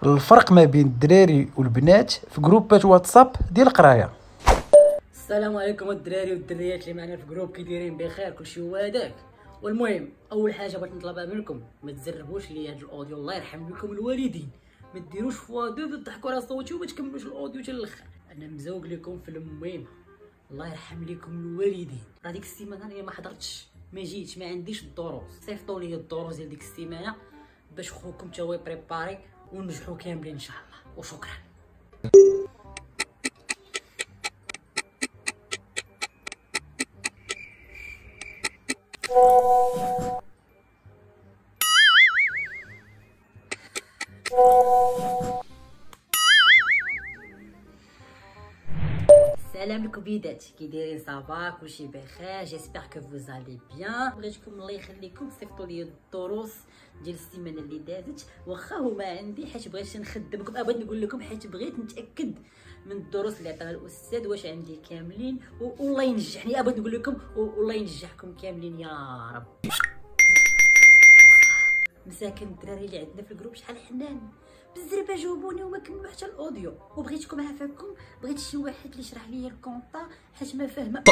الفرق ما بين الدراري والبنات في جروبات واتساب ديال القرايه. السلام عليكم الدراري والدريات اللي معنا في جروب، كي دايرين بخير؟ كلشي هو هذاك. والمهم اول حاجه بغيت نطلبها منكم، ما تزربوش لي هذا الاوديو، الله يرحم لكم الوالدين. ما ديروش فوا دو تضحكوا على صوتي وما تكملوش الاوديو حتى الاخر. انا مزوق لكم في المهمه، الله يرحم لكم الوالدين. راه ديك السيمانه انا ما حضرتش، ما جيتش، ما عنديش الدروس. صيفطوا لي الدروس ديال ديك السيمانه باش خوكم تا هو بريباري وننجحوا كاملين ان شاء الله. وشكرا. سلام الكبيدات، كي دايرين؟ صافا كلشي بخير؟ جيسبر كو فوز الي بيان. بغيتكم الله يخليكم تصيفطوا لي الدروس ديال السيمانه اللي دازت، واخا هما عندي حيت بغيت نخدمكم. بغيت نقول لكم حيت بغيت نتاكد من الدروس اللي عطاها الاستاذ واش عندي كاملين، والله ينجحني. بغيت نقول لكم والله ينجحكم كاملين يا رب. مساكن الدراري اللي عندنا في الجروب شحال حنان، بزاف جاوبوني وما كملوا حتى الاوديو. وبغيتكم عافاكم، بغيت شي واحد اللي يشرح لي الكونطا حيت ما فاهمه.